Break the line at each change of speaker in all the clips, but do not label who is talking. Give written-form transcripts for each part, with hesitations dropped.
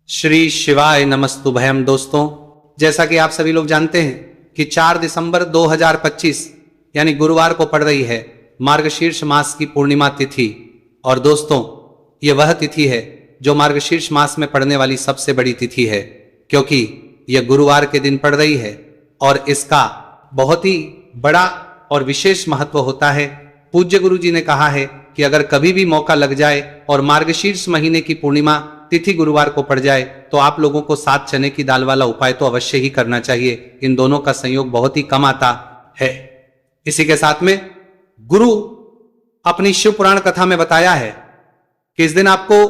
श्री शिवाय नमस्तुभयम। दोस्तों, जैसा कि आप सभी लोग जानते हैं कि 4 दिसंबर 2025 यानी गुरुवार को पड़ रही है मार्गशीर्ष मास की पूर्णिमा तिथि। और दोस्तों, ये वह तिथि है जो मार्गशीर्ष मास में पड़ने वाली सबसे बड़ी तिथि है, क्योंकि यह गुरुवार के दिन पड़ रही है और इसका बहुत ही बड़ा और विशेष महत्व होता है। पूज्य गुरु जी ने कहा है कि अगर कभी भी मौका लग जाए और मार्गशीर्ष महीने की पूर्णिमा तिथि गुरुवार को पड़ जाए तो आप लोगों को 7 चने की दाल वाला उपाय तो अवश्य ही करना चाहिए। इन दोनों का संयोग बहुत ही कम आता है। इसी के साथ में गुरु अपनी शिव पुराण कथा में बताया है कि इस दिन आपको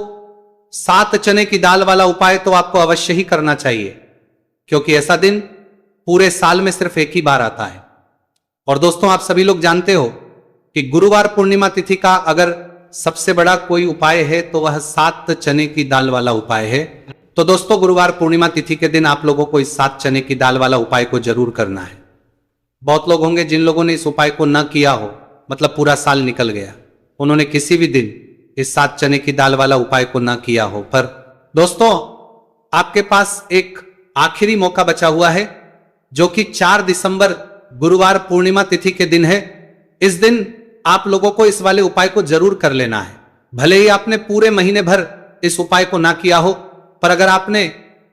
7 चने की दाल वाला उपाय तो आपको अवश्य ही करना चाहिए, क्योंकि ऐसा दिन पूरे साल में सिर्फ एक ही बार आता है। और दोस्तों, आप सभी लोग जानते हो कि गुरुवार पूर्णिमा तिथि का अगर सबसे बड़ा कोई उपाय है तो वह 7 चने की दाल वाला उपाय है। तो दोस्तों, गुरुवार पूर्णिमा तिथि के दिन आप लोगों को इस 7 चने की दाल वाला उपाय को जरूर करना है। बहुत लोग होंगे जिन लोगों ने इस उपाय को न किया हो, मतलब पूरा साल निकल गया, उन्होंने किसी भी दिन इस 7 चने की दाल वाला उपाय को न किया हो। पर दोस्तों, आपके पास एक आखिरी मौका बचा हुआ है, जो कि 4 दिसंबर गुरुवार पूर्णिमा तिथि के दिन है। इस दिन आप लोगों को इस वाले उपाय को जरूर कर लेना है। भले ही आपने पूरे महीने भर इस उपाय को ना किया हो, पर अगर आपने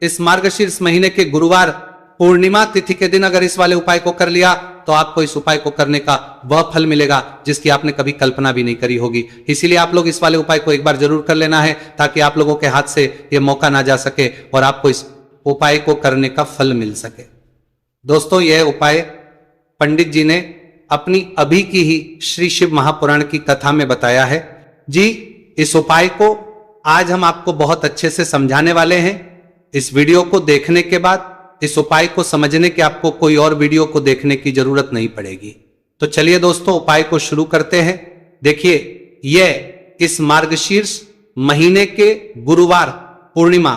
इस मार्गशीर्ष महीने के गुरुवार पूर्णिमा तिथि के दिन अगर इस वाले उपाय को कर लिया तो आपको इस उपाय को करने का वह फल मिलेगा जिसकी आपने कभी कल्पना भी नहीं करी होगी। इसीलिए आप लोग इस वाले उपाय को एक बार जरूर कर लेना है, ताकि आप लोगों के हाथ से यह मौका ना जा सके और आपको इस उपाय को करने का फल मिल सके। दोस्तों, यह उपाय पंडित जी ने अपनी अभी की ही श्री शिव महापुराण की कथा में बताया है। जी, इस उपाय को आज हम आपको बहुत अच्छे से समझाने वाले हैं। इस वीडियो को देखने के बाद इस उपाय को समझने के आपको कोई और वीडियो को देखने की जरूरत नहीं पड़ेगी। तो चलिए दोस्तों, उपाय को शुरू करते हैं। देखिए, यह इस मार्गशीर्ष महीने के गुरुवार पूर्णिमा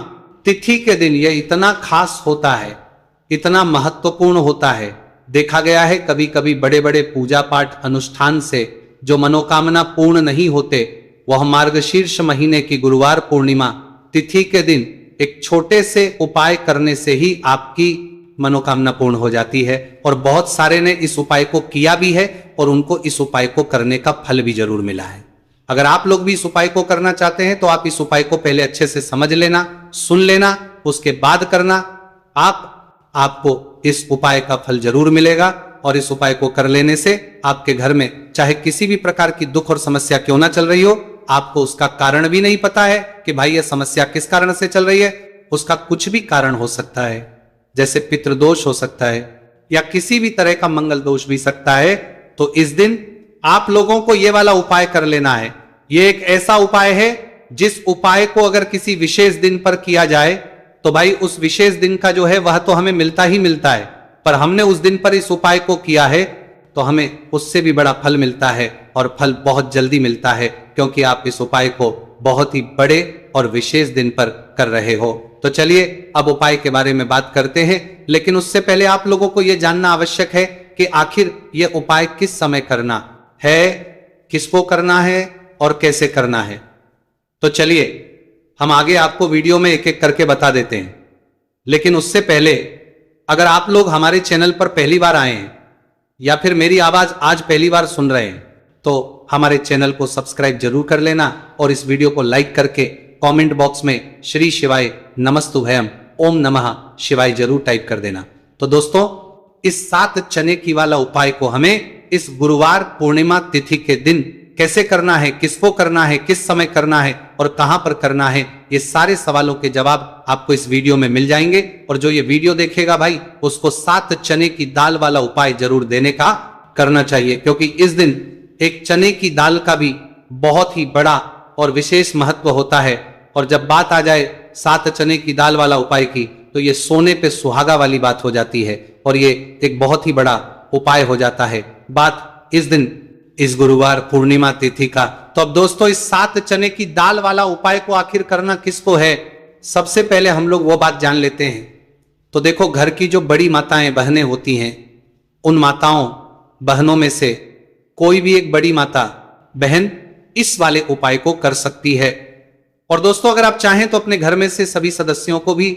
तिथि के दिन यह इतना खास होता है, इतना महत्वपूर्ण होता है। देखा गया है कभी कभी बड़े बड़े पूजा पाठ अनुष्ठान से जो मनोकामना पूर्ण नहीं होते, वह मार्गशीर्ष महीने की गुरुवार पूर्णिमा तिथि के दिन एक छोटे से उपाय करने से ही आपकी मनोकामना पूर्ण हो जाती है। और बहुत सारे ने इस उपाय को किया भी है और उनको इस उपाय को करने का फल भी जरूर मिला है। अगर आप लोग भी इस उपाय को करना चाहते हैं तो आप इस उपाय को पहले अच्छे से समझ लेना, सुन लेना, उसके बाद करना। आपको इस उपाय का फल जरूर मिलेगा और इस उपाय को कर लेने से आपके घर में चाहे किसी भी प्रकार की दुख और समस्या क्यों ना चल रही हो, आपको उसका कारण भी नहीं पता है कि भाई यह समस्या किस कारण से चल रही है, उसका कुछ भी कारण हो सकता है। जैसे पितृदोष हो सकता है या किसी भी तरह का मंगल दोष भी सकता है। तो इस दिन आप लोगों को यह वाला उपाय कर लेना है। यह एक ऐसा उपाय है जिस उपाय को अगर किसी विशेष दिन पर किया जाए तो भाई उस विशेष दिन का जो है वह तो हमें मिलता ही मिलता है, पर हमने उस दिन पर इस उपाय को किया है तो हमें उससे भी बड़ा फल मिलता है और फल बहुत जल्दी मिलता है, क्योंकि आप इस उपाय को बहुत ही बड़े और विशेष दिन पर कर रहे हो। तो चलिए अब उपाय के बारे में बात करते हैं, लेकिन उससे पहले आप लोगों को यह जानना आवश्यक है कि आखिर यह उपाय किस समय करना है, किसको करना है और कैसे करना है। तो चलिए हम आगे आपको वीडियो में एक एक करके बता देते हैं। लेकिन उससे पहले अगर आप लोग हमारे चैनल पर पहली बार आए हैं या फिर मेरी आवाज आज पहली बार सुन रहे हैं तो हमारे चैनल को सब्सक्राइब जरूर कर लेना और इस वीडियो को लाइक करके कमेंट बॉक्स में श्री शिवाय नमस्तुभयम ओम नमः शिवाय जरूर टाइप कर देना। तो दोस्तों, इस 7 चने की वाला उपाय को हमें इस गुरुवार पूर्णिमा तिथि के दिन कैसे करना है, किसको करना है, किस समय करना है और कहां पर करना है, ये सारे सवालों के जवाब आपको इस वीडियो में मिल जाएंगे। और जो ये वीडियो देखेगा भाई, उसको 7 चने की दाल वाला उपाय जरूर देने का करना चाहिए, क्योंकि इस दिन एक चने की दाल का भी बहुत ही बड़ा और विशेष महत्व होता है। और जब बात आ जाए 7 चने की दाल वाला उपाय की, तो ये सोने पे सुहागा वाली बात हो जाती है और ये एक बहुत ही बड़ा उपाय हो जाता है बात इस दिन इस गुरुवार पूर्णिमा तिथि का। तो अब दोस्तों, इस 7 चने की दाल वाला उपाय को आखिर करना किसको है, सबसे पहले हम लोग वो बात जान लेते हैं। तो देखो, घर की जो बड़ी माताएं बहनें होती हैं, उन माताओं बहनों में से कोई भी एक बड़ी माता बहन इस वाले उपाय को कर सकती है। और दोस्तों अगर आप चाहें तो अपने घर में से सभी सदस्यों को भी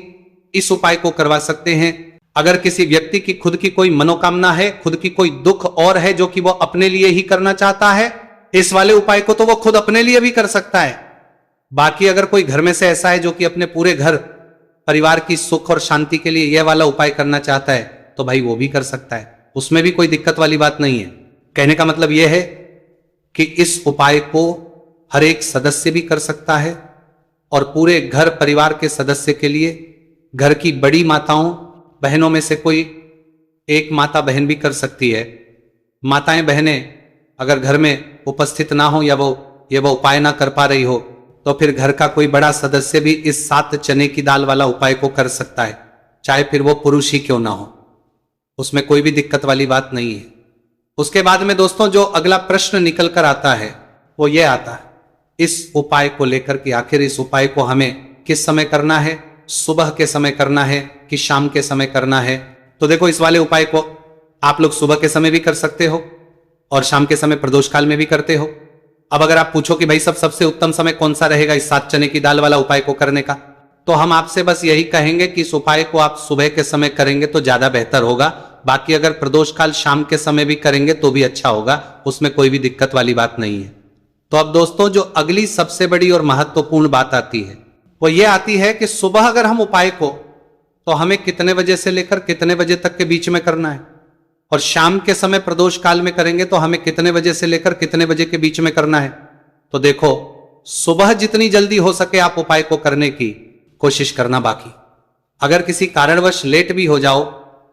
इस उपाय को करवा सकते हैं। अगर किसी व्यक्ति की खुद की कोई मनोकामना है, खुद की कोई दुख और है जो कि वो अपने लिए ही करना चाहता है, इस वाले उपाय को तो वो खुद अपने लिए भी कर सकता है। बाकी अगर कोई घर में से ऐसा है जो कि अपने पूरे घर परिवार की सुख और शांति के लिए यह वाला उपाय करना चाहता है, तो भाई वो भी कर सकता है, उसमें भी कोई दिक्कत वाली बात नहीं है। कहने का मतलब यह है कि इस उपाय को हर एक सदस्य भी कर सकता है और पूरे घर परिवार के सदस्य के लिए घर की बड़ी माताओं बहनों में से कोई एक माता बहन भी कर सकती है। माताएं बहनें अगर घर में उपस्थित ना हो या वो उपाय ना कर पा रही हो, तो फिर घर का कोई बड़ा सदस्य भी इस 7 चने की दाल वाला उपाय को कर सकता है, चाहे फिर वो पुरुष ही क्यों ना हो, उसमें कोई भी दिक्कत वाली बात नहीं है। उसके बाद में दोस्तों जो अगला प्रश्न निकल कर आता है वो ये आता है इस उपाय को लेकर कि आखिर इस उपाय को हमें किस समय करना है, सुबह के समय करना है कि शाम के समय करना है। तो देखो इस वाले उपाय को आप लोग सुबह के समय भी कर सकते हो और शाम के समय प्रदोष काल में भी करते हो। अब अगर आप पूछो कि भाई सबसे उत्तम समय कौन सा रहेगा इस 7 चने की दाल वाला उपाय को करने का, तो हम आपसे बस यही कहेंगे कि इस उपाय को आप सुबह के समय करेंगे तो ज्यादा बेहतर होगा। बाकी अगर प्रदोष काल शाम के समय भी करेंगे तो भी अच्छा होगा, उसमें कोई भी दिक्कत वाली बात नहीं है। तो अब दोस्तों जो अगली सबसे बड़ी और महत्वपूर्ण बात आती है वो ये आती है कि सुबह अगर हम उपाय को तो हमें कितने बजे से लेकर कितने बजे तक के बीच में करना है, और शाम के समय प्रदोष काल में करेंगे तो हमें कितने बजे से लेकर कितने बजे के बीच में करना है। तो देखो सुबह जितनी जल्दी हो सके आप उपाय को करने की कोशिश करना। बाकी अगर किसी कारणवश लेट भी हो जाओ,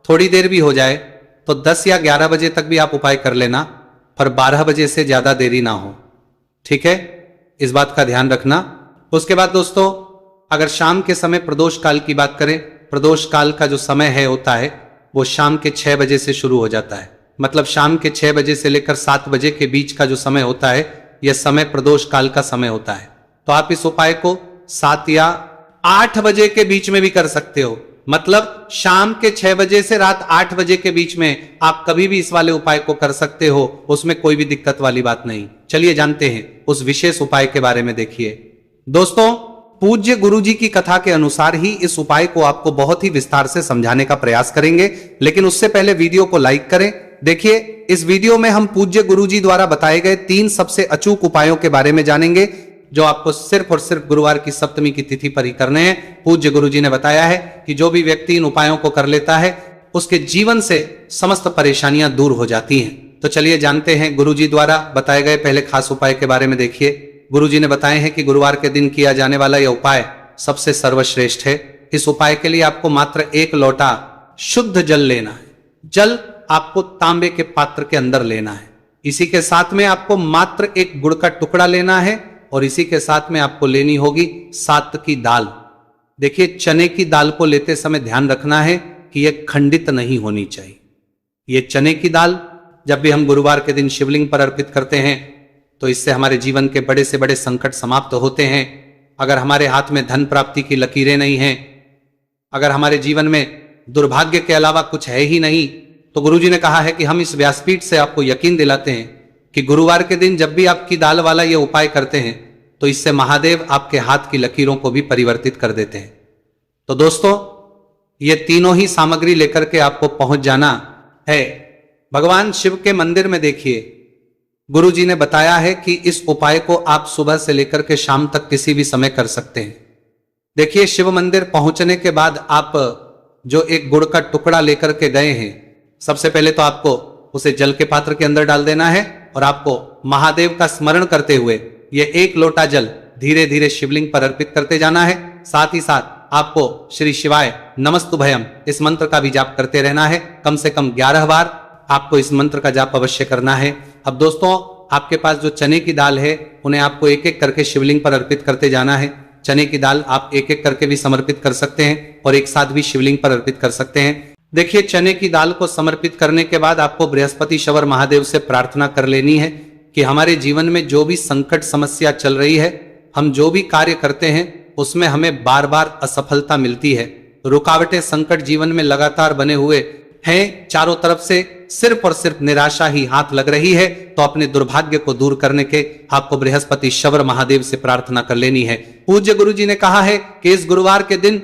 थोड़ी देर भी हो जाए, तो 10 या 11 बजे तक भी आप उपाय कर लेना, पर 12 बजे से ज्यादा देरी ना हो, ठीक है, इस बात का ध्यान रखना। उसके बाद दोस्तों अगर शाम के समय प्रदोष काल की बात करें, प्रदोष काल का जो समय है होता है वो शाम के 6 बजे से शुरू हो जाता है। मतलब शाम के 6 बजे से लेकर 7 बजे के बीच का जो समय होता है यह समय प्रदोष काल का समय होता है। तो आप इस उपाय को 7 या 8 बजे के बीच में भी कर सकते हो। मतलब शाम के 6 बजे से रात 8 बजे के बीच में आप कभी भी इस वाले उपाय को कर सकते हो, उसमें कोई भी दिक्कत वाली बात नहीं। चलिए जानते हैं उस विशेष उपाय के बारे में। देखिए दोस्तों पूज्य गुरुजी की कथा के अनुसार ही इस उपाय को आपको बहुत ही विस्तार से समझाने का प्रयास करेंगे, लेकिन उससे पहले वीडियो को लाइक करें। देखिए इस वीडियो में हम पूज्य गुरुजी द्वारा बताए गए 3 सबसे अचूक उपायों के बारे में जानेंगे जो आपको सिर्फ और सिर्फ गुरुवार की सप्तमी की तिथि पर ही करने हैं। पूज्य गुरुजी ने बताया है कि जो भी व्यक्ति इन उपायों को कर लेता है उसके जीवन से समस्त परेशानियां दूर हो जाती हैं। तो चलिए जानते हैं गुरुजी द्वारा बताए गए पहले खास उपाय के बारे में। देखिए गुरुजी ने बताए हैं कि गुरुवार के दिन किया जाने वाला यह उपाय सबसे सर्वश्रेष्ठ है। इस उपाय के लिए आपको मात्र 1 लोटा शुद्ध जल लेना है। जल आपको तांबे के पात्र के अंदर लेना है। इसी के साथ में आपको मात्र 1 गुड़ का टुकड़ा लेना है और इसी के साथ में आपको लेनी होगी 7 की दाल। देखिए चने की दाल को लेते समय ध्यान रखना है कि यह खंडित नहीं होनी चाहिए। यह चने की दाल जब भी हम गुरुवार के दिन शिवलिंग पर अर्पित करते हैं तो इससे हमारे जीवन के बड़े से बड़े संकट समाप्त होते हैं। अगर हमारे हाथ में धन प्राप्ति की लकीरें नहीं हैं, अगर हमारे जीवन में दुर्भाग्य के अलावा कुछ है ही नहीं, तो गुरुजी ने कहा है कि हम इस व्यासपीठ से आपको यकीन दिलाते हैं कि गुरुवार के दिन जब भी आपकी दाल वाला ये उपाय करते हैं तो इससे महादेव आपके हाथ की लकीरों को भी परिवर्तित कर देते हैं। तो दोस्तों ये तीनों ही सामग्री लेकर के आपको पहुंच जाना है भगवान शिव के मंदिर में। देखिए गुरुजी ने बताया है कि इस उपाय को आप सुबह से लेकर के शाम तक किसी भी समय कर सकते हैं। देखिए शिव मंदिर पहुंचने के बाद आप जो 1 गुड़ का टुकड़ा लेकर के गए हैं, सबसे पहले तो आपको उसे जल के पात्र के अंदर डाल देना है और आपको महादेव का स्मरण करते हुए ये 1 लोटा जल धीरे धीरे शिवलिंग पर अर्पित करते जाना है। साथ ही साथ आपको श्री शिवाय नमस्तुभयम इस मंत्र का भी जाप करते रहना है। कम से कम 11 बार आपको इस मंत्र का जाप अवश्य करना है। अब दोस्तों आपके पास जो चने की दाल है उन्हें आपको एक एक करके शिवलिंग पर अर्पित करते जाना है। चने की दाल आप एक एक करके भी समर्पित कर सकते हैं और एक साथ भी शिवलिंग पर अर्पित कर सकते हैं। देखिए चने की दाल को समर्पित करने के बाद आपको बृहस्पति शवर महादेव से प्रार्थना कर लेनी है कि हमारे जीवन में जो भी संकट समस्या चल रही है, हम जो भी कार्य करते हैं उसमें हमें बार बार असफलता मिलती है, रुकावटें संकट जीवन में लगातार बने हुए हैं, चारों तरफ से सिर्फ और सिर्फ निराशा ही हाथ लग रही है तो अपने दुर्भाग्य को दूर करने के आपको बृहस्पति शवर महादेव से प्रार्थना कर लेनी है। पूज्य गुरु जी ने कहा है कि इस गुरुवार के दिन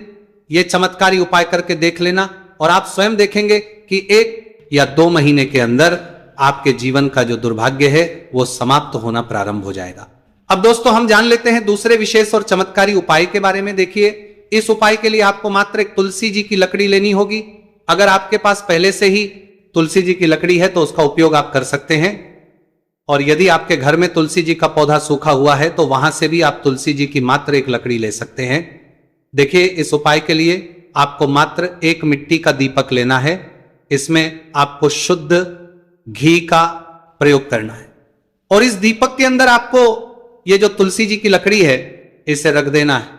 ये चमत्कारी उपाय करके देख लेना और आप स्वयं देखेंगे कि 1 या 2 महीने के अंदर आपके जीवन का जो दुर्भाग्य है वो समाप्त होना प्रारंभ हो जाएगा। अब दोस्तों हम जान लेते हैं दूसरे विशेष और चमत्कारी उपाय के बारे में। देखिए, इस उपाय के लिए आपको मात्र एक तुलसी जी की लकड़ी लेनी होगी। अगर आपके पास पहले से ही तुलसी जी की लकड़ी है तो उसका उपयोग आप कर सकते हैं, और यदि आपके घर में तुलसी जी का पौधा सूखा हुआ है तो वहां से भी आप तुलसी जी की मात्र एक लकड़ी ले सकते हैं। देखिए, इस उपाय के लिए आपको मात्र एक मिट्टी का दीपक लेना है। इसमें आपको शुद्ध घी का प्रयोग करना है और इस दीपक के अंदर आपको ये जो तुलसी जी की लकड़ी है इसे रख देना है।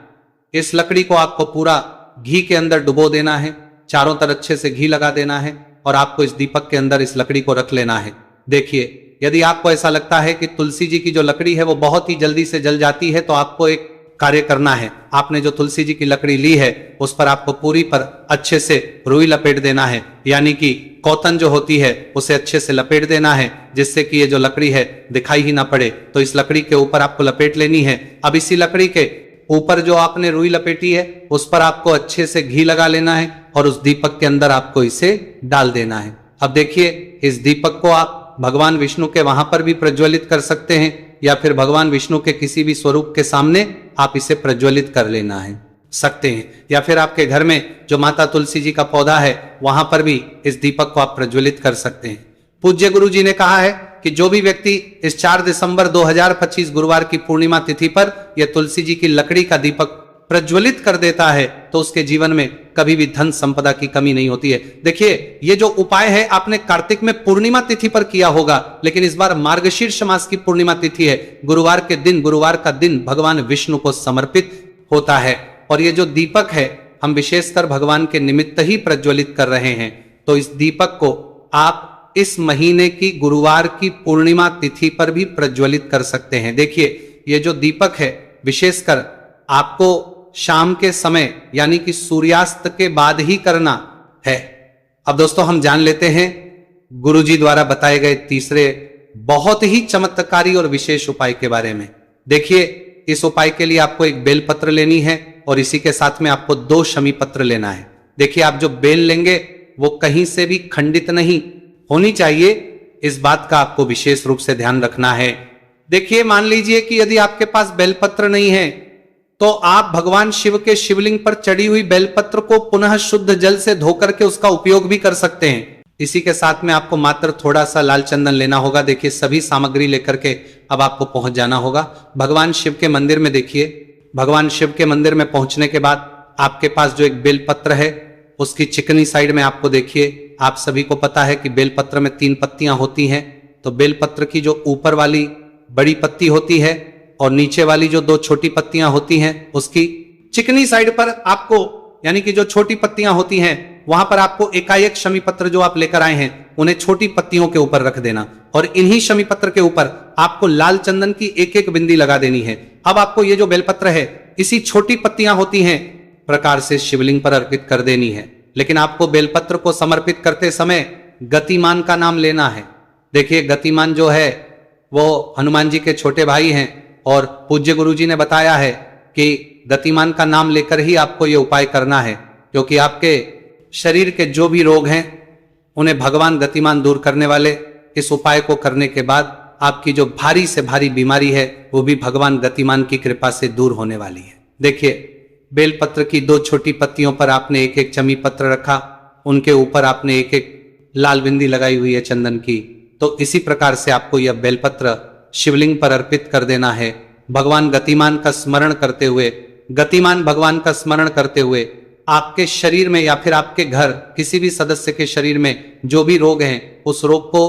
इस लकड़ी को आपको पूरा घी के अंदर डुबो देना है, चारों तरफ अच्छे से घी लगा देना है और आपको इस दीपक के अंदर इस लकड़ी को रख लेना है। देखिए, यदि आपको ऐसा लगता है कि तुलसी जी की जो लकड़ी है वो बहुत ही जल्दी से जल जाती है तो आपको एक कार्य करना है। आपने जो तुलसी जी की लकड़ी ली है उस पर आपको पूरी पर अच्छे से रुई लपेट देना है, यानी कि कॉटन जो होती है उसे अच्छे से लपेट देना है जिससे कि ये जो लकड़ी है दिखाई ही ना पड़े। तो इस लकड़ी के ऊपर आपको लपेट लेनी है। अब इसी लकड़ी के ऊपर जो आपने रुई लपेटी है उस पर आपको अच्छे से घी लगा लेना है और उस दीपक के अंदर आपको इसे डाल देना है। अब देखिए, इस दीपक को आप भगवान विष्णु के वहां पर भी प्रज्वलित कर सकते हैं या फिर भगवान विष्णु के किसी भी स्वरूप के सामने आप इसे प्रज्वलित कर लेना है सकते हैं, या फिर आपके घर में जो माता तुलसी जी का पौधा है वहां पर भी इस दीपक को आप प्रज्वलित कर सकते हैं। पूज्य गुरु जी ने कहा है कि जो भी व्यक्ति इस 4 दिसंबर 2025 गुरुवार की पूर्णिमा तिथि पर यह तुलसी जी की लकड़ी का दीपक प्रज्वलित कर देता है तो उसके जीवन में कभी भी धन संपदा की कमी नहीं होती है। देखिए, ये जो उपाय है आपने कार्तिक में पूर्णिमा तिथि पर किया होगा, लेकिन इस बार मार्गशीर्ष मास की पूर्णिमा तिथि है। गुरुवार के दिन, गुरुवार का दिन भगवान विष्णु को समर्पित होता है और ये जो दीपक है हम विशेषकर भगवान के निमित्त ही प्रज्वलित कर रहे हैं। तो इस दीपक को आप इस महीने की गुरुवार की पूर्णिमा तिथि पर भी प्रज्वलित कर सकते हैं। देखिए, ये जो दीपक है विशेषकर आपको शाम के समय यानी कि सूर्यास्त के बाद ही करना है। अब दोस्तों हम जान लेते हैं गुरुजी द्वारा बताए गए तीसरे बहुत ही चमत्कारी और विशेष उपाय के बारे में। देखिए, इस उपाय के लिए आपको एक बेलपत्र लेनी है और इसी के साथ में आपको 2 शमी पत्र लेना है। देखिए, आप जो बेल लेंगे वो कहीं से भी खंडित नहीं होनी चाहिए, इस बात का आपको विशेष रूप से ध्यान रखना है। देखिए, मान लीजिए कि यदि आपके पास बेलपत्र नहीं है तो आप भगवान शिव के शिवलिंग पर चढ़ी हुई बेलपत्र को पुनः शुद्ध जल से धोकर के उसका उपयोग भी कर सकते हैं। इसी के साथ में आपको मात्र थोड़ा सा लाल चंदन लेना होगा। देखिए, सभी सामग्री लेकर के अब आपको पहुंच जाना होगा भगवान शिव के मंदिर में। देखिए, भगवान शिव के मंदिर में पहुंचने के बाद आपके पास जो एक बेलपत्र है उसकी चिकनी साइड में आपको देखिए, आप सभी को पता है कि बेलपत्र में 3 पत्तियां होती हैं। तो बेलपत्र की जो ऊपर वाली बड़ी पत्ती होती है और नीचे वाली जो 2 छोटी पत्तियां होती हैं उसकी चिकनी साइड पर आपको, यानी कि जो छोटी पत्तियां होती हैं वहां पर आपको एकाएक शमी पत्र जो आप लेकर आए हैं उन्हें छोटी पत्तियों के ऊपर रख देना और इन्हीं शमी पत्र के ऊपर आपको लाल चंदन की एक बिंदी लगा देनी है। अब आपको ये जो बेलपत्र है इसी छोटी पत्तियां होती हैं प्रकार से शिवलिंग पर अर्पित कर देनी है। लेकिन आपको बेलपत्र को समर्पित करते समय गतिमान का नाम लेना है। देखिए, गतिमान जो है वो हनुमान जी के छोटे भाई हैं और पूज्य गुरु जी ने बताया है कि गतिमान का नाम लेकर ही आपको यह उपाय करना है, क्योंकि आपके शरीर के जो भी रोग हैं उन्हें भगवान गतिमान दूर करने वाले। इस उपाय को करने के बाद आपकी जो भारी से भारी बीमारी है वो भी भगवान गतिमान की कृपा से दूर होने वाली है। देखिए, बेलपत्र की 2 छोटी पत्तियों पर आपने एक चमी पत्र रखा, उनके ऊपर आपने एक लाल बिंदी लगाई हुई है चंदन की। तो इसी प्रकार से आपको यह बेलपत्र शिवलिंग पर अर्पित कर देना है। भगवान गतिमान का स्मरण करते हुए, गतिमान भगवान का स्मरण करते हुए आपके शरीर में या फिर आपके घर किसी भी सदस्य के शरीर में जो भी रोग हैं उस रोग को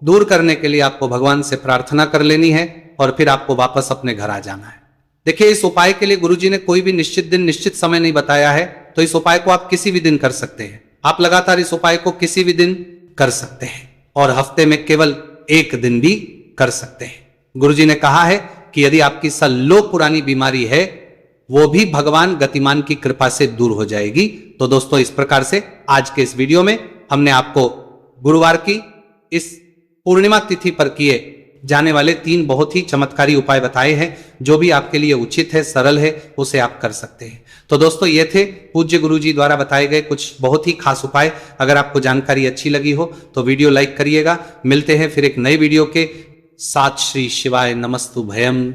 दूर करने के लिए आपको भगवान से प्रार्थना कर लेनी है और फिर आपको वापस अपने घर आ जाना है। देखिए, इस उपाय के लिए गुरुजी ने कोई भी निश्चित दिन निश्चित समय नहीं बताया है, तो इस उपाय को आप किसी भी दिन कर सकते हैं। आप लगातार इस उपाय को किसी भी दिन कर सकते हैं और हफ्ते में केवल 1 दिन भी कर सकते हैं। गुरुजी ने कहा है कि यदि आपकी सल्लो पुरानी बीमारी है वो भी भगवान गतिमान की कृपा से दूर हो जाएगी। तो दोस्तों, इस प्रकार से आज के इस वीडियो में हमने आपको गुरुवार की इस पूर्णिमा तिथि पर किए जाने वाले 3 बहुत ही चमत्कारी उपाय बताए हैं। जो भी आपके लिए उचित है, सरल है, उसे आप कर सकते हैं। तो दोस्तों, ये थे पूज्य गुरुजी द्वारा बताए गए कुछ बहुत ही खास उपाय। अगर आपको जानकारी अच्छी लगी हो तो वीडियो लाइक करिएगा। मिलते हैं फिर एक नए वीडियो के साथ। श्री शिवाय नमस्तु भयम।